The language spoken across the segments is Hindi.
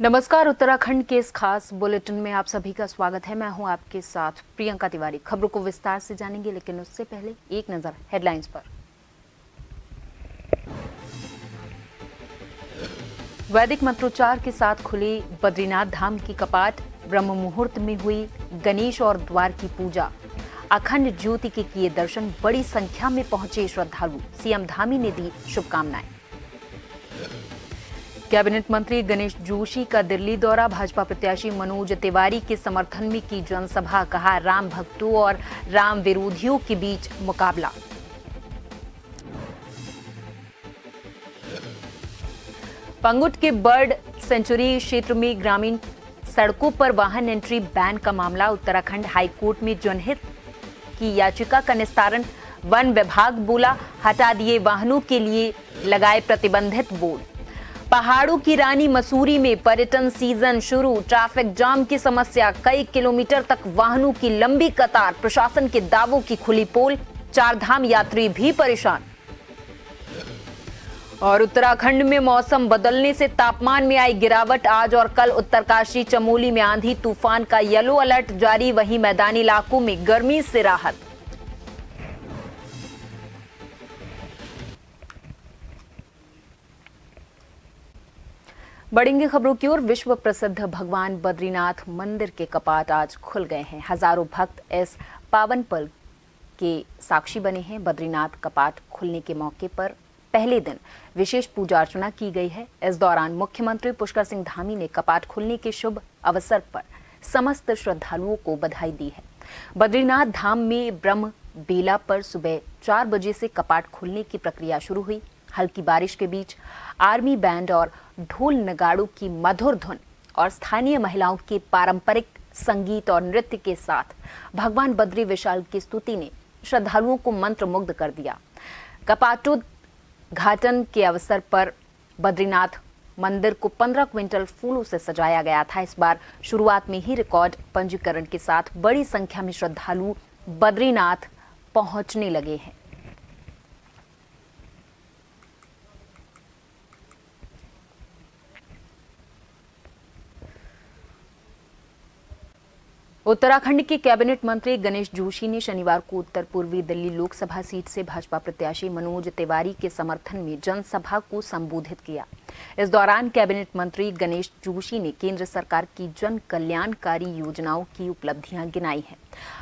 नमस्कार, उत्तराखंड के इस खास बुलेटिन में आप सभी का स्वागत है। मैं हूं आपके साथ प्रियंका तिवारी। खबरों को विस्तार से जानेंगे, लेकिन उससे पहले एक नजर हेडलाइंस पर। वैदिक मंत्रोच्चार के साथ खुली बद्रीनाथ धाम की कपाट। ब्रह्म मुहूर्त में हुई गणेश और द्वार की पूजा। अखंड ज्योति के किए दर्शन। बड़ी संख्या में पहुंचे श्रद्धालु। सीएम धामी ने दी शुभकामनाएं। कैबिनेट मंत्री गणेश जोशी का दिल्ली दौरा। भाजपा प्रत्याशी मनोज तिवारी के समर्थन में की जनसभा। कहा, राम भक्तों और राम विरोधियों के बीच मुकाबला। पंगुट के बर्ड सेंचुरी क्षेत्र में ग्रामीण सड़कों पर वाहन एंट्री बैन का मामला। उत्तराखंड हाईकोर्ट में जनहित की याचिका का निस्तारण। वन विभाग बोला, हटा दिए वाहनों के लिए लगाए प्रतिबंधित बोर्ड। पहाड़ों की रानी मसूरी में पर्यटन सीजन शुरू। ट्रैफिक जाम की समस्या। कई किलोमीटर तक वाहनों की लंबी कतार। प्रशासन के दावों की खुली पोल। चारधाम यात्री भी परेशान। और उत्तराखंड में मौसम बदलने से तापमान में आई गिरावट। आज और कल उत्तरकाशी चमोली में आंधी तूफान का येलो अलर्ट जारी। वहीं मैदानी इलाकों में गर्मी से राहत। बढ़ेंगे खबरों की ओर। विश्व प्रसिद्ध भगवान बद्रीनाथ मंदिर के कपाट आज खुल गए हैं। हजारों भक्त इस पावन पल के साक्षी बने हैं। बद्रीनाथ कपाट खुलने के मौके पर पहले दिन विशेष पूजा अर्चना की गई है। इस दौरान मुख्यमंत्री पुष्कर सिंह धामी ने कपाट खुलने के शुभ अवसर पर समस्त श्रद्धालुओं को बधाई दी है। बद्रीनाथ धाम में ब्रह्म बेला पर सुबह 4 बजे से कपाट खुलने की प्रक्रिया शुरू हुई। हल्की बारिश के बीच आर्मी बैंड और ढोल नगाड़ों की मधुर धुन और स्थानीय महिलाओं के पारंपरिक संगीत और नृत्य के साथ भगवान बद्री विशाल की स्तुति ने श्रद्धालुओं को मंत्रमुग्ध कर दिया। कपाटोद्घाटन के अवसर पर बद्रीनाथ मंदिर को 15 क्विंटल फूलों से सजाया गया था। इस बार शुरुआत में ही रिकॉर्ड पंजीकरण के साथ बड़ी संख्या में श्रद्धालु बद्रीनाथ पहुंचने लगे हैं। उत्तराखंड के कैबिनेट मंत्री गणेश जोशी ने शनिवार को उत्तर पूर्वी दिल्ली लोकसभा सीट से भाजपा प्रत्याशी मनोज तिवारी के समर्थन में जनसभा को संबोधित किया। इस दौरान कैबिनेट मंत्री गणेश जोशी ने केंद्र सरकार की जन कल्याणकारी योजनाओं की उपलब्धियां गिनाई हैं।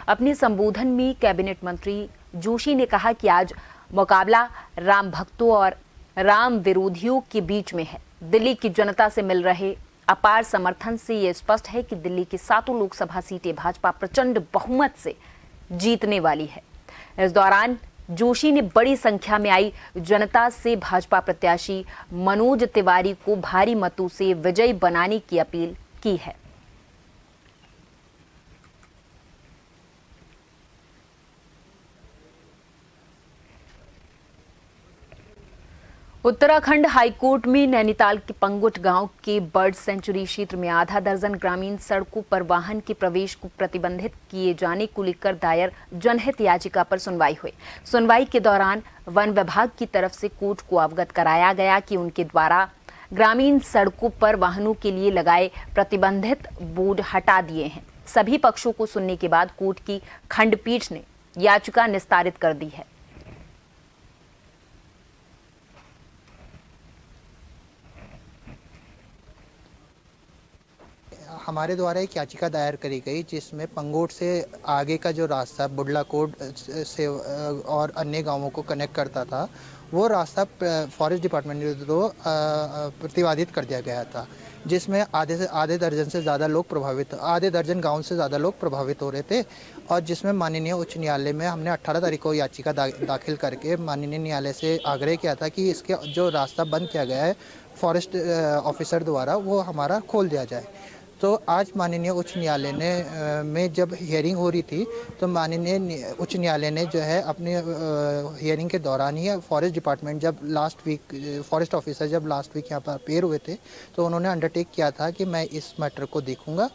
अपने संबोधन में कैबिनेट मंत्री जोशी ने कहा कि आज मुकाबला राम भक्तों और राम विरोधियों के बीच में है। दिल्ली की जनता से मिल रहे अपार समर्थन से ये स्पष्ट है कि दिल्ली की 7 लोकसभा सीटें भाजपा प्रचंड बहुमत से जीतने वाली है। इस दौरान जोशी ने बड़ी संख्या में आई जनता से भाजपा प्रत्याशी मनोज तिवारी को भारी मतों से विजयी बनाने की अपील की है। उत्तराखंड हाईकोर्ट में नैनीताल के पंगुट गांव के बर्ड सेंचुरी क्षेत्र में आधा दर्जन ग्रामीण सड़कों पर वाहन के प्रवेश को प्रतिबंधित किए जाने को लेकर दायर जनहित याचिका पर सुनवाई हुई। सुनवाई के दौरान वन विभाग की तरफ से कोर्ट को अवगत कराया गया कि उनके द्वारा ग्रामीण सड़कों पर वाहनों के लिए लगाए प्रतिबंधित बोर्ड हटा दिए हैं। सभी पक्षों को सुनने के बाद कोर्ट की खंडपीठ ने याचिका निस्तारित कर दी है। हमारे द्वारा एक याचिका दायर करी गई जिसमें पंगोट से आगे का जो रास्ता बुढ़लाकोट से और अन्य गांवों को कनेक्ट करता था, वो रास्ता फॉरेस्ट डिपार्टमेंट द्वारा प्रतिवादित कर दिया गया था, जिसमें आधे दर्जन से ज़्यादा लोग प्रभावित, आधे दर्जन गांव से ज़्यादा लोग प्रभावित हो रहे थे। और जिसमें माननीय उच्च न्यायालय में हमने 18 तारीख को याचिका दाखिल करके माननीय न्यायालय से आग्रह किया था कि इसके जो रास्ता बंद किया गया है फॉरेस्ट ऑफिसर द्वारा, वो हमारा खोल दिया जाए। तो आज माननीय उच्च न्यायालय ने में जब हियरिंग हो रही थी तो माननीय उच्च न्यायालय ने जो है अपने हियरिंग के दौरान ही फॉरेस्ट डिपार्टमेंट जब लास्ट वीक फॉरेस्ट ऑफिसर जब लास्ट वीक यहाँ पर अपेयर हुए थे तो उन्होंने अंडरटेक किया था कि मैं इस मैटर को देखूंगा।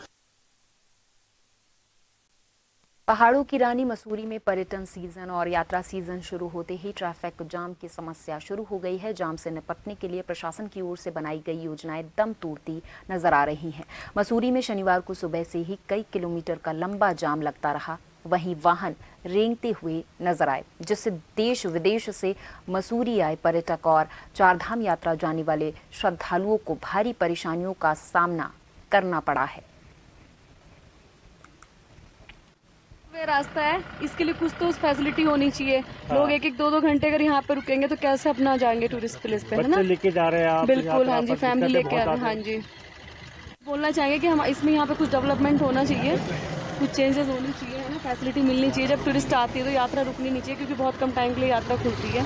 पहाड़ों की रानी मसूरी में पर्यटन सीजन और यात्रा सीजन शुरू होते ही ट्रैफिक जाम की समस्या शुरू हो गई है। जाम से निपटने के लिए प्रशासन की ओर से बनाई गई योजनाएं दम तोड़ती नजर आ रही हैं। मसूरी में शनिवार को सुबह से ही कई किलोमीटर का लंबा जाम लगता रहा। वहीं वाहन रेंगते हुए नजर आए, जिससे देश विदेश से मसूरी आए पर्यटक और चारधाम यात्रा जाने वाले श्रद्धालुओं को भारी परेशानियों का सामना करना पड़ा है। रास्ता है, इसके लिए कुछ तो फैसिलिटी होनी चाहिए। हाँ। लोग एक दो घंटे अगर यहाँ पे रुकेंगे तो कैसे अपना जाएंगे टूरिस्ट प्लेस पे, है ना? लेके जा रहे हैं आप? बिल्कुल, हाँ जी, फैमिली लेके आ रहे हैं। हाँ जी, बोलना चाहेंगे कि हम इसमें यहाँ पे कुछ डेवलपमेंट होना चाहिए, कुछ चेंजेस होनी चाहिए, है ना? फैसिलिटी मिलनी चाहिए। जब टूरिस्ट आती है तो यात्रा रुकनी नहीं चाहिए, क्योंकि बहुत कम टाइम के लिए यात्रा खुलती है।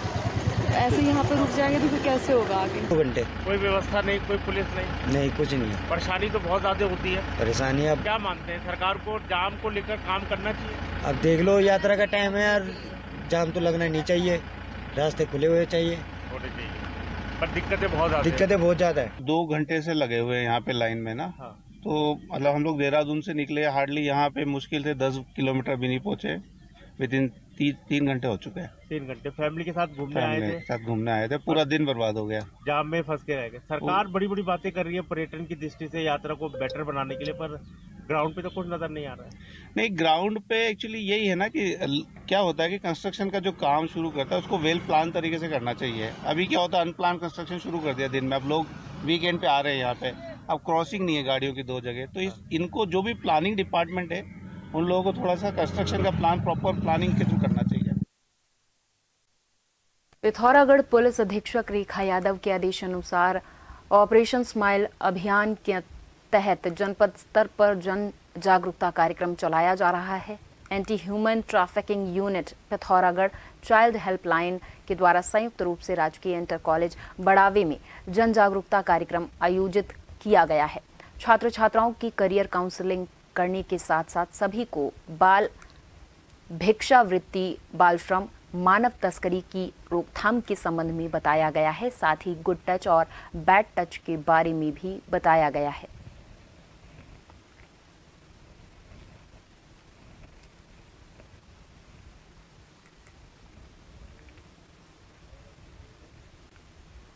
ऐसे यहाँ पे रुक जाएंगे तो फिर कैसे होगा आगे? 2 घंटे कोई व्यवस्था नहीं, कोई पुलिस नहीं, कुछ नहीं है। परेशानी तो बहुत ज्यादा होती है। परेशानी अब क्या मानते हैं, सरकार को जाम को लेकर काम करना चाहिए? अब देख लो, यात्रा का टाइम है यार, जाम तो लगना नहीं चाहिए, रास्ते खुले हुए चाहिए, होने चाहिए। पर दिक्कतें बहुत ज्यादा है। 2 घंटे से लगे हुए हैं यहाँ पे लाइन में ना। हाँ। तो मतलब हम लोग देहरादून से निकले, हार्डली यहाँ पे मुश्किल से 10 किलोमीटर भी नहीं पहुँचे, विदिन 3 घंटे हो चुके हैं। 3 घंटे फैमिली के साथ घूमने आए थे, पूरा दिन बर्बाद हो गया, जाम में फंस के रह गए। सरकार बड़ी बड़ी बातें कर रही है पर्यटन की दृष्टि से, यात्रा को बेटर बनाने के लिए, पर ग्राउंड पे तो कुछ नजर नहीं आ रहा है। नहीं, ग्राउंड पे एक्चुअली यही है ना कि क्या होता है कि कंस्ट्रक्शन का जो काम शुरू करता है उसको वेल प्लान तरीके से करना चाहिए। अभी क्या होता है, अनप्लान कंस्ट्रक्शन शुरू कर दिया दिन में। अब लोग वीकेंड पे आ रहे हैं यहाँ पे, अब क्रॉसिंग नहीं है गाड़ियों की 2 जगह, तो इनको जो भी प्लानिंग डिपार्टमेंट है उन लोगों को थोड़ा सा कंस्ट्रक्शन का प्लान प्रॉपर प्लानिंग के थ्रू करना चाहिए। पिथौरागढ़ पुलिस अधीक्षक रेखा यादव के आदेश अनुसार ऑपरेशन स्माइल अभियान के तहत जनपद स्तर पर जन जागरूकता कार्यक्रम चलाया जा रहा है। Anti human trafficking unit Pithoragarh child helpline के द्वारा संयुक्त रूप से राजकीय इंटर कॉलेज बड़ावे में जन जागरूकता कार्यक्रम आयोजित किया गया है। छात्र छात्राओं की करियर काउंसलिंग करने के साथ साथ सभी को बाल भिक्षावृत्ति, बाल श्रम, मानव तस्करी की रोकथाम के संबंध में बताया गया है। साथ ही गुड टच और बैड टच के बारे में भी बताया गया है।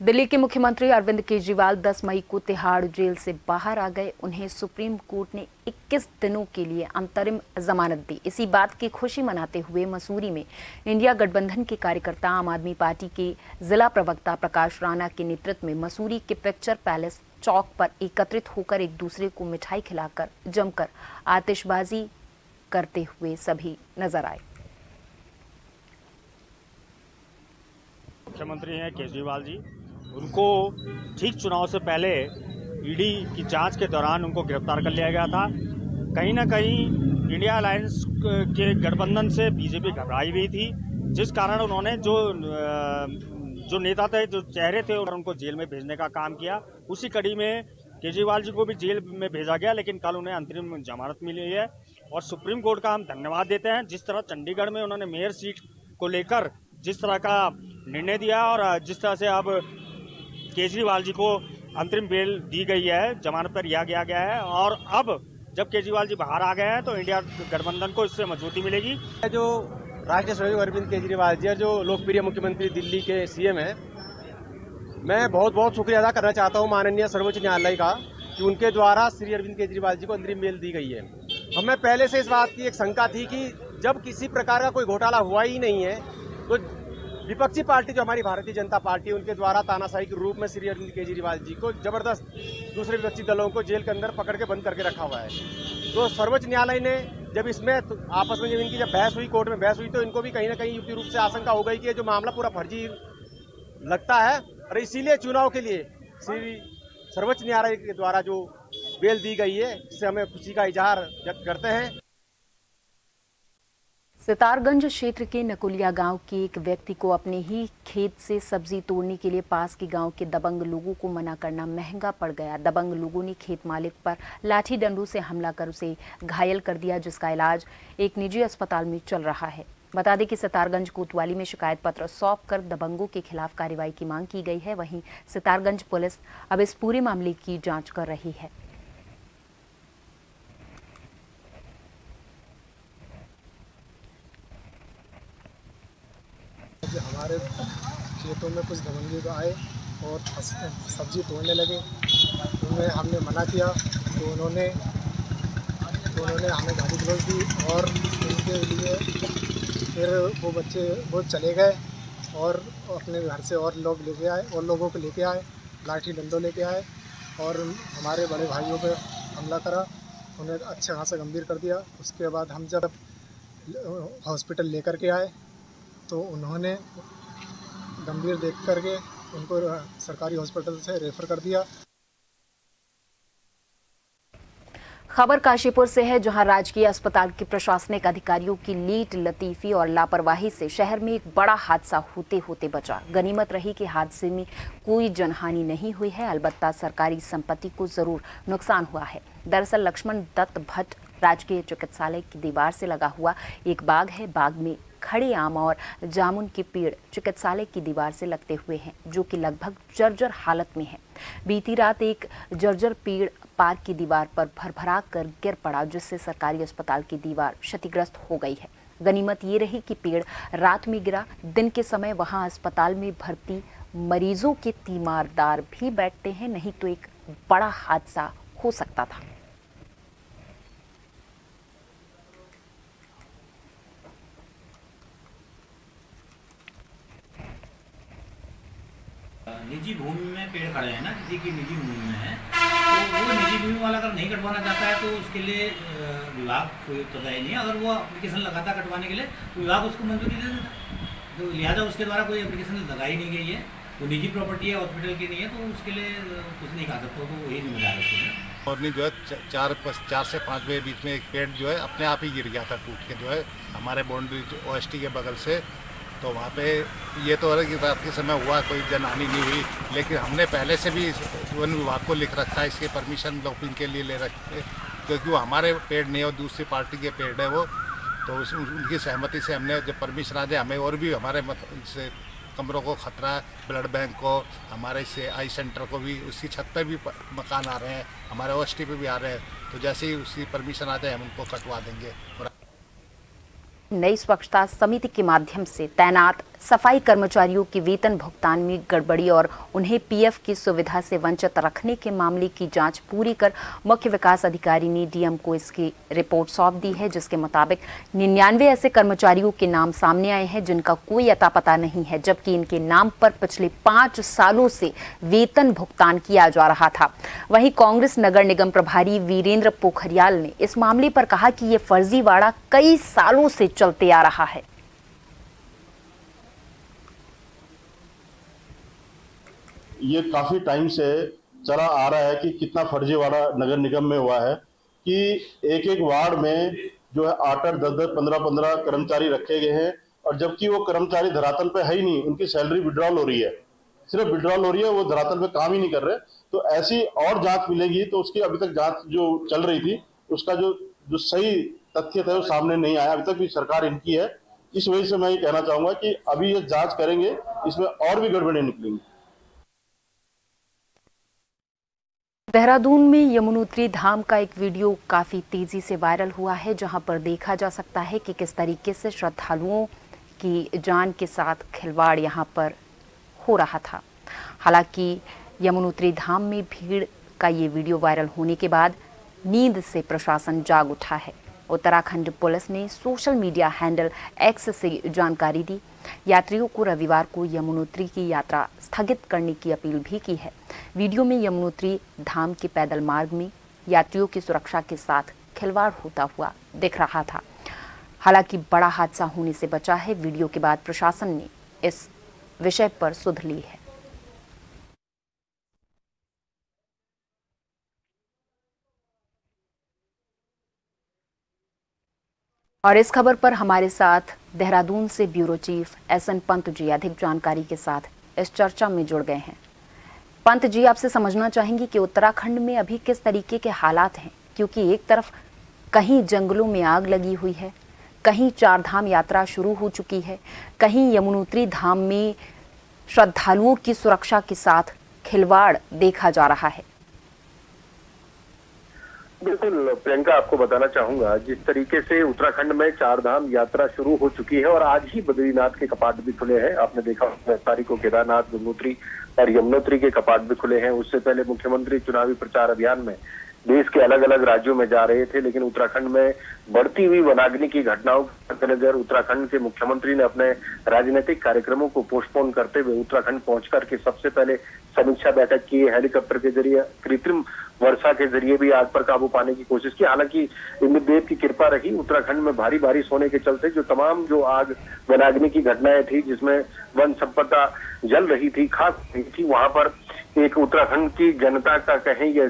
दिल्ली के मुख्यमंत्री अरविंद केजरीवाल 10 मई को तिहाड़ जेल से बाहर आ गए। उन्हें सुप्रीम कोर्ट ने 21 दिनों के लिए अंतरिम जमानत दी। इसी बात की खुशी मनाते हुए मसूरी में इंडिया गठबंधन के कार्यकर्ता आम आदमी पार्टी के जिला प्रवक्ता प्रकाश राणा के नेतृत्व में मसूरी के पिक्चर पैलेस चौक पर एकत्रित होकर एक दूसरे को मिठाई खिलाकर जमकर आतिशबाजी करते हुए सभी नजर आए। मुख्यमंत्री हैं केजरीवाल जी, उनको ठीक चुनाव से पहले ईडी की जांच के दौरान उनको गिरफ्तार कर लिया गया था। कहीं ना कहीं इंडिया अलायंस के गठबंधन से बीजेपी घबराई हुई थी, जिस कारण उन्होंने जो नेता थे, जो चेहरे थे, उनको जेल में भेजने का काम किया। उसी कड़ी में केजरीवाल जी को भी जेल में भेजा गया, लेकिन कल उन्हें अंतरिम जमानत मिली है। और सुप्रीम कोर्ट का हम धन्यवाद देते हैं, जिस तरह चंडीगढ़ में उन्होंने मेयर सीट को लेकर जिस तरह का निर्णय दिया और जिस तरह से अब केजरीवाल जी को अंतरिम बेल दी गई है, जमानत पर रिहा किया गया है। और अब जब केजरीवाल जी बाहर आ गए हैं तो इंडिया गठबंधन को इससे मजबूती मिलेगी। जो राष्ट्रीय स्वयं अरविंद केजरीवाल जी, जो लोकप्रिय मुख्यमंत्री दिल्ली के सीएम हैं, मैं बहुत बहुत शुक्रिया अदा करना चाहता हूं माननीय सर्वोच्च न्यायालय का कि उनके द्वारा श्री अरविंद केजरीवाल जी को अंतरिम बेल दी गई है। हमें पहले से इस बात की एक शंका थी कि जब किसी प्रकार का कोई घोटाला हुआ ही नहीं है तो विपक्षी पार्टी जो हमारी भारतीय जनता पार्टी, उनके द्वारा तानाशाही के रूप में श्री अरविंद केजरीवाल जी को जबरदस्त दूसरे विपक्षी दलों को जेल के अंदर पकड़ के बंद करके रखा हुआ है। तो सर्वोच्च न्यायालय ने जब इसमें आपस में जब इनकी बहस हुई, कोर्ट में बहस हुई, तो इनको भी कहीं ना कहीं युक्ति रूप से आशंका हो गई कि जो मामला पूरा फर्जी लगता है, और इसीलिए चुनाव के लिए श्री सर्वोच्च न्यायालय के द्वारा जो बेल दी गई है, इससे हमें खुशी का इजहार व्यक्त करते हैं। सितारगंज क्षेत्र के नकुलिया गांव के एक व्यक्ति को अपने ही खेत से सब्जी तोड़ने के लिए पास के गांव के दबंग लोगों को मना करना महंगा पड़ गया। दबंग लोगों ने खेत मालिक पर लाठी डंडों से हमला कर उसे घायल कर दिया, जिसका इलाज एक निजी अस्पताल में चल रहा है। बता दें कि सितारगंज कोतवाली में शिकायत पत्र सौंप कर दबंगों के खिलाफ कार्रवाई की मांग की गई है। वहीं सितारगंज पुलिस अब इस पूरे मामले की जाँच कर रही है। हमारे खेतों में कुछ दबंगे तो आए और सब्जी तोड़ने लगे। उन्हें हमने मना किया तो उन्होंने हमें गाली गलौज दी और उनके लिए फिर वो चले गए और अपने घर से और लोगों को लेके आए, लाठी डंडों लेके आए और हमारे बड़े भाइयों पे हमला करा, उन्हें अच्छा खासा गंभीर कर दिया। उसके बाद हम जब हॉस्पिटल लेकर के आए तो उन्होंने गंभीर देख करके उनको सरकारी हॉस्पिटल से रेफर कर दिया। खबर काशीपुर से है, जहां राजकीय अस्पताल के प्रशासनिक अधिकारियों की लीट लतीफी और लापरवाही से शहर में एक बड़ा हादसा होते होते बचा। गनीमत रही कि हादसे में कोई जनहानि नहीं हुई है, अलबत्ता सरकारी संपत्ति को जरूर नुकसान हुआ है। दरअसल लक्ष्मण दत्त भट्ट राजकीय चिकित्सालय की दीवार से लगा हुआ एक बाग है। बाग में खड़े आम और जामुन के पेड़ चिकित्सालय की दीवार से लगते हुए हैं, जो कि लगभग जर्जर हालत में है। बीती रात एक जर्जर पेड़ पार्क की दीवार पर भरभरा कर गिर पड़ा, जिससे सरकारी अस्पताल की दीवार क्षतिग्रस्त हो गई है। गनीमत ये रही कि पेड़ रात में गिरा। दिन के समय वहां अस्पताल में भर्ती मरीजों के तीमारदार भी बैठते हैं, नहीं तो एक बड़ा हादसा हो सकता था। निजी भूमि में पेड़ खड़े हैं ना, किसी की निजी भूमि में है, तो वो निजी भूमि वाला अगर नहीं कटवाना चाहता है तो उसके लिए विभाग कोई तय नहीं है। अगर वो एप्लीकेशन लगाता कटवाने के लिए तो विभाग उसको मंजूरी दे देता, तो लिहाजा उसके द्वारा कोई एप्लीकेशन लगाई नहीं गई है। वो निजी प्रॉपर्टी है, हॉस्पिटल की नहीं है, तो उसके लिए कुछ नहीं कहा सकता, तो वही जिम्मेदार है उसके। और नहीं जो है 4 से 5 बजे बीच में एक पेड़ जो है अपने आप ही गिर गया था, टूट के जो है हमारे बाउंड्री OST के बगल से। तो वहाँ पे ये तो है कि रात के समय हुआ, कोई जनहानि नहीं हुई, लेकिन हमने पहले से भी वन विभाग को लिख रखा है, इसके परमिशन ब्लॉकिंग के लिए ले रखे, क्योंकि वो हमारे पेड़ नहीं है और दूसरी पार्टी के पेड़ है वो। तो उनकी सहमति से हमने जब परमिशन आ जाए, हमें और भी हमारे इससे कमरों को खतरा है, ब्लड बैंक को, हमारे से आई सेंटर को भी, उसकी छत पर भी मकान आ रहे हैं, हमारे OST पे भी आ रहे हैं। तो जैसे ही उसकी परमिशन आ जाए हम उनको कटवा देंगे। नई स्वच्छता समिति के माध्यम से तैनात सफाई कर्मचारियों के वेतन भुगतान में गड़बड़ी और उन्हें PF की सुविधा से वंचित रखने के मामले की जांच पूरी कर मुख्य विकास अधिकारी ने DM को इसकी रिपोर्ट सौंप दी है, जिसके मुताबिक 99 ऐसे कर्मचारियों के नाम सामने आए हैं जिनका कोई अता पता नहीं है, जबकि इनके नाम पर पिछले 5 सालों से वेतन भुगतान किया जा रहा था। वहीं कांग्रेस नगर निगम प्रभारी वीरेंद्र पोखरियाल ने इस मामले पर कहा कि ये फर्जीवाड़ा कई सालों से चलते आ रहा है। ये काफी टाइम से चला आ रहा है कि कितना फर्जीवाड़ा नगर निगम में हुआ है कि एक एक वार्ड में जो है 8-8, 10-10, 15-15 कर्मचारी रखे गए हैं, और जबकि वो कर्मचारी धरातल पे है ही नहीं, उनकी सैलरी विड्रॉल हो रही है, सिर्फ विड्रॉल हो रही है, वो धरातल पे काम ही नहीं कर रहे। तो ऐसी और जांच मिलेगी, तो उसकी अभी तक जांच जो चल रही थी उसका जो सही तथ्य थे वो सामने नहीं आया। अभी तक भी सरकार इनकी है। इस वजह से मैं ये कहना चाहूंगा कि अभी ये जांच करेंगे, इसमें और भी गड़बड़ी निकलेंगी। देहरादून में यमुनोत्री धाम का एक वीडियो काफी तेजी से वायरल हुआ है, जहां पर देखा जा सकता है कि किस तरीके से श्रद्धालुओं की जान के साथ खिलवाड़ यहां पर हो रहा था। हालांकि यमुनोत्री धाम में भीड़ का ये वीडियो वायरल होने के बाद नींद से प्रशासन जाग उठा है। उत्तराखंड पुलिस ने सोशल मीडिया हैंडल X से जानकारी दी। यात्रियों को रविवार को यमुनोत्री की यात्रा स्थगित करने की अपील भी की है। वीडियो में यमुनोत्री धाम के पैदल मार्ग में यात्रियों की सुरक्षा के साथ खिलवाड़ होता हुआ दिख रहा था। हालांकि बड़ा हादसा होने से बचा है। वीडियो के बाद प्रशासन ने इस विषय पर सुध ली है। और इस खबर पर हमारे साथ देहरादून से bureau chief SN Pant ji अधिक जानकारी के साथ इस चर्चा में जुड़ गए हैं। पंत जी, आपसे समझना चाहेंगे कि उत्तराखंड में अभी किस तरीके के हालात हैं, क्योंकि एक तरफ कहीं जंगलों में आग लगी हुई है, कहीं चार धाम यात्रा शुरू हो चुकी है, कहीं यमुनोत्री धाम में श्रद्धालुओं की सुरक्षा के साथ खिलवाड़ देखा जा रहा है। बिल्कुल प्रियंका, आपको बताना चाहूंगा जिस तरीके से उत्तराखंड में चार धाम यात्रा शुरू हो चुकी है और आज ही बद्रीनाथ के कपाट भी खुले हैं। आपने देखा 10 तारीख को केदारनाथ, गंगोत्री और यमुनोत्री के कपाट भी खुले हैं। उससे पहले मुख्यमंत्री चुनावी प्रचार अभियान में देश के अलग अलग राज्यों में जा रहे थे, लेकिन उत्तराखंड में बढ़ती हुई वनाग्नि की घटनाओं के मद्देनजर उत्तराखंड के मुख्यमंत्री ने अपने राजनीतिक कार्यक्रमों को पोस्टपोन करते हुए उत्तराखंड पहुंचकर के सबसे पहले समीक्षा बैठक की। हेलीकॉप्टर के जरिए, कृत्रिम वर्षा के जरिए भी आग पर काबू पाने की कोशिश की। हालांकि इंद्रदेव की कृपा रही, उत्तराखंड में भारी बारिश होने के चलते जो तमाम जो आग वनाग्नि की घटनाएं थी, जिसमें वन संपदा जल रही थी, खास रही थी, वहां पर एक उत्तराखंड की जनता का कहें या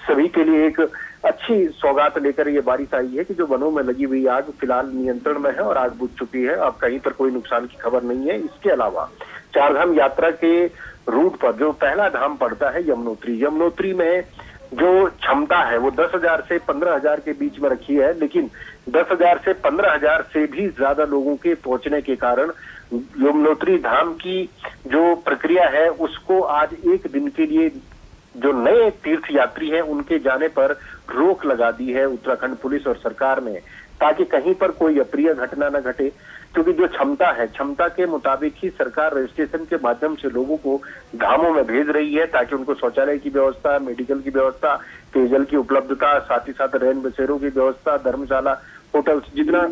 सभी के लिए एक अच्छी सौगात लेकर ये बारिश आई है कि जो वनों में लगी हुई आग फिलहाल नियंत्रण में है और आग बुझ चुकी है। अब कहीं पर कोई नुकसान की खबर नहीं है। इसके अलावा चारधाम यात्रा के रूट पर जो पहला धाम पड़ता है यमुनोत्री में जो क्षमता है वो 10,000 से 15,000 के बीच में रखी है, लेकिन 10,000 से 15,000 से भी ज्यादा लोगों के पहुंचने के कारण यमुनोत्री धाम की जो प्रक्रिया है उसको आज एक दिन के लिए जो नए तीर्थ यात्री हैं उनके जाने पर रोक लगा दी है उत्तराखंड पुलिस और सरकार ने, ताकि कहीं पर कोई अप्रिय घटना न घटे। क्योंकि जो क्षमता है, क्षमता के मुताबिक ही सरकार रजिस्ट्रेशन के माध्यम से लोगों को धामों में भेज रही है, ताकि उनको शौचालय की व्यवस्था, मेडिकल की व्यवस्था, पेयजल की उपलब्धता, साथ ही साथ रैन बसेरों की व्यवस्था, धर्मशाला, होटल्स, जितना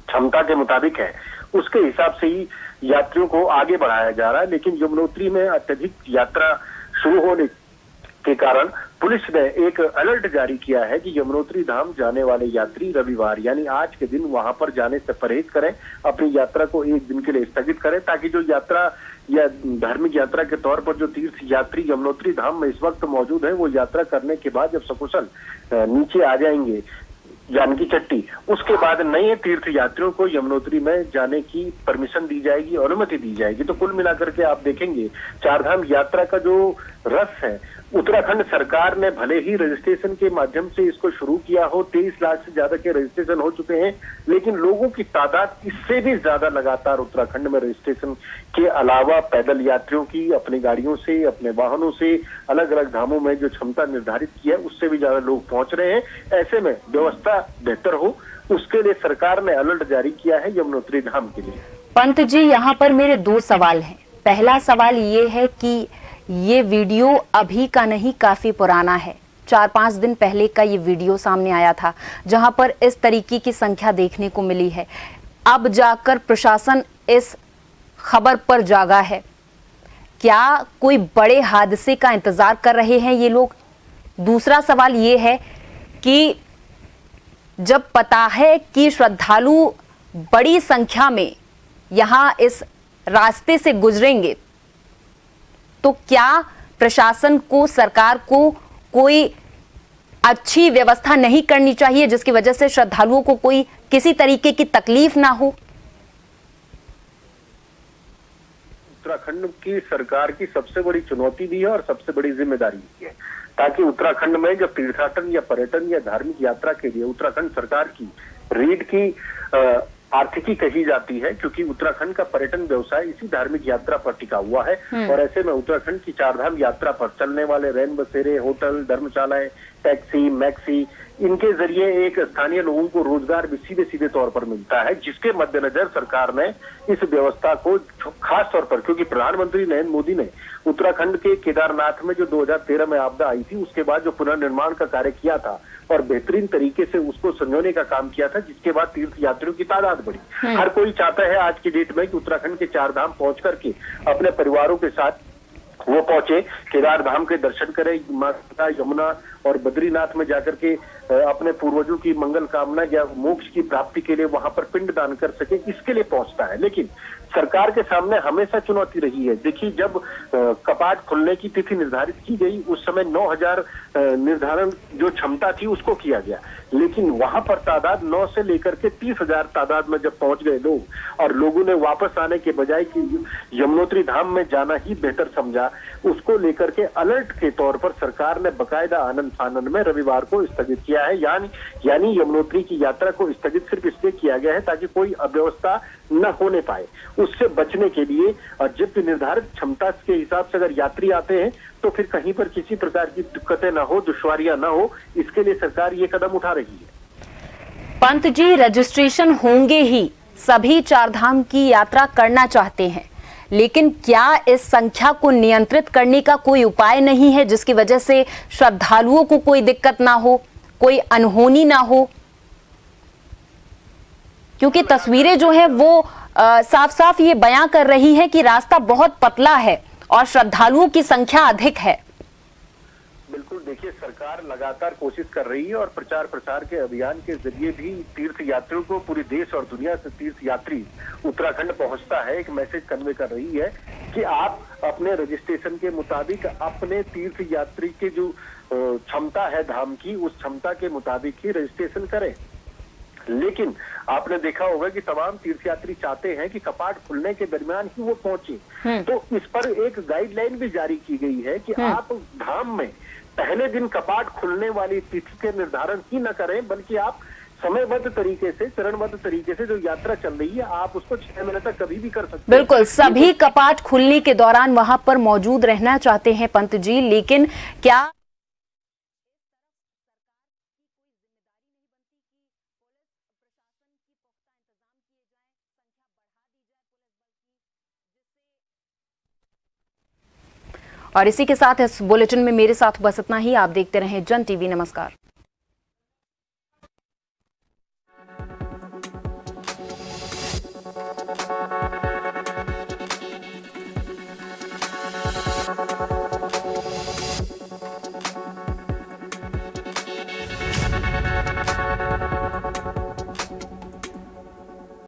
क्षमता के मुताबिक है उसके हिसाब से ही यात्रियों को आगे बढ़ाया जा रहा है। लेकिन यमुनोत्री में अत्यधिक यात्रा शुरू होने के कारण पुलिस ने एक अलर्ट जारी किया है कि यमुनोत्री धाम जाने वाले यात्री रविवार यानी आज के दिन वहां पर जाने से परहेज करें, अपनी यात्रा को एक दिन के लिए स्थगित करें, ताकि जो यात्रा या धार्मिक यात्रा के तौर पर जो तीर्थ यात्री यमुनोत्री धाम में इस वक्त मौजूद है वो यात्रा करने के बाद जब सकुशल नीचे आ जाएंगे जानकी चट्टी, उसके बाद नए तीर्थ यात्रियों को यमुनोत्री में जाने की परमिशन दी जाएगी, अनुमति दी जाएगी। तो कुल मिलाकर के आप देखेंगे चारधाम यात्रा का जो रस है, उत्तराखंड सरकार ने भले ही रजिस्ट्रेशन के माध्यम से इसको शुरू किया हो, 23 लाख से ज्यादा के रजिस्ट्रेशन हो चुके हैं, लेकिन लोगों की तादाद इससे भी ज्यादा लगातार उत्तराखंड में रजिस्ट्रेशन के अलावा पैदल यात्रियों की अपनी गाड़ियों से, अपने वाहनों से अलग अलग धामों में जो क्षमता निर्धारित की है उससे भी ज्यादा लोग पहुंच रहे हैं। ऐसे में व्यवस्था बेहतर हो उसके लिए सरकार ने अलर्ट जारी किया है यमुनोत्री धाम के लिए। पंत जी, यहाँ पर मेरे 2 सवाल हैं। पहला सवाल ये है कि ये वीडियो अभी का नहीं, काफी पुराना है। 4-5 दिन पहले का ये वीडियो सामने आया था जहां पर इस तरीके की संख्या देखने को मिली है। अब जाकर प्रशासन इस खबर पर जागा है। क्या कोई बड़े हादसे का इंतजार कर रहे हैं ये लोग? दूसरा सवाल ये है कि जब पता है कि श्रद्धालु बड़ी संख्या में यहां इस रास्ते से गुजरेंगे, तो क्या प्रशासन को, सरकार को कोई अच्छी व्यवस्था नहीं करनी चाहिए जिसकी वजह से श्रद्धालुओं को कोई किसी तरीके की तकलीफ ना हो? उत्तराखंड की सरकार की सबसे बड़ी चुनौती भी है और सबसे बड़ी जिम्मेदारी भी है, ताकि उत्तराखंड में जब तीर्थाटन या पर्यटन या धार्मिक यात्रा के लिए उत्तराखंड सरकार की रीढ़ की आर्थिकी कही जाती है, क्योंकि उत्तराखंड का पर्यटन व्यवसाय इसी धार्मिक यात्रा पर टिका हुआ है। और ऐसे में उत्तराखंड की चारधाम यात्रा पर चलने वाले रैन बसेरे, होटल, धर्मशालाएं, टैक्सी, मैक्सी, इनके जरिए एक स्थानीय लोगों को रोजगार भी सीधे सीधे तौर पर मिलता है, जिसके मद्देनजर सरकार ने इस व्यवस्था को खास तौर पर, क्योंकि प्रधानमंत्री नरेंद्र मोदी ने उत्तराखंड के केदारनाथ में जो 2013 में आपदा आई थी उसके बाद जो पुनर्निर्माण का कार्य किया था और बेहतरीन तरीके से उसको संजोने का काम किया था, जिसके बाद तीर्थ यात्रियों की तादाद बढ़ी। हर कोई चाहता है आज की डेट में कि उत्तराखंड के चार धाम पहुंच करके अपने परिवारों के साथ वो पहुंचे, केदार धाम के दर्शन करें, माता यमुना और बद्रीनाथ में जाकर के अपने पूर्वजों की मंगल कामना या मोक्ष की प्राप्ति के लिए वहां पर पिंड दान कर सके, इसके लिए पहुंचता है। लेकिन सरकार के सामने हमेशा चुनौती रही है। देखिए, जब कपाट खुलने की तिथि निर्धारित की गई उस समय 9,000 निर्धारण जो क्षमता थी उसको किया गया, लेकिन वहां पर तादाद 9 से लेकर के 30,000 तादाद में जब पहुंच गए लोग और लोगों ने वापस आने के बजाय कि यमुनोत्री धाम में जाना ही बेहतर समझा, उसको लेकर के अलर्ट के तौर पर सरकार ने बकायदा आनंद फानन में रविवार को स्थगित किया है। यानी यमुनोत्री की यात्रा को स्थगित सिर्फ इसलिए किया गया है ताकि कोई अव्यवस्था न होने पाए। उससे बचने के लिए और जब निर्धारित क्षमता के हिसाब से अगर यात्री आते हैं तो फिर कहीं पर किसी प्रकार की दिक्कतें ना हो, दुश्वारियां ना हो, इसके लिए सरकार ये कदम उठा रही है। पंत जी, रजिस्ट्रेशन होंगे ही, सभी चारधाम की यात्रा करना चाहते हैं, लेकिन क्या इस संख्या को नियंत्रित करने का कोई उपाय नहीं है जिसकी वजह से श्रद्धालुओं को कोई दिक्कत ना हो, कोई अनहोनी ना हो? क्योंकि तस्वीरें जो है वो साफ साफ ये बयां कर रही है कि रास्ता बहुत पतला है और श्रद्धालुओं की संख्या अधिक है। बिल्कुल, देखिए, सरकार लगातार कोशिश कर रही है और प्रचार प्रसार के अभियान के जरिए भी तीर्थ यात्रियों को पूरी देश और दुनिया से तीर्थ यात्री उत्तराखंड पहुंचता है एक मैसेज कन्वे कर रही है कि आप अपने रजिस्ट्रेशन के मुताबिक अपने तीर्थ यात्री की जो क्षमता है धाम की, उस क्षमता के मुताबिक ही रजिस्ट्रेशन करें। लेकिन आपने देखा होगा कि तमाम तीर्थयात्री चाहते हैं कि कपाट खुलने के दरमियान ही वो पहुंचे, तो इस पर एक गाइडलाइन भी जारी की गई है कि आप धाम में पहले दिन कपाट खुलने वाली तिथि के निर्धारण ही न करें, बल्कि आप समयबद्ध तरीके से, चरणबद्ध तरीके से जो यात्रा चल रही है आप उसको 6 महीने तक कभी भी कर सकते हैं। बिल्कुल, सभी कपाट खुलने के दौरान वहां पर मौजूद रहना चाहते हैं पंत जी, लेकिन क्या और इसी के साथ इस बुलेटिन में मेरे साथ बस इतना ही। आप देखते रहें जन टीवी। नमस्कार।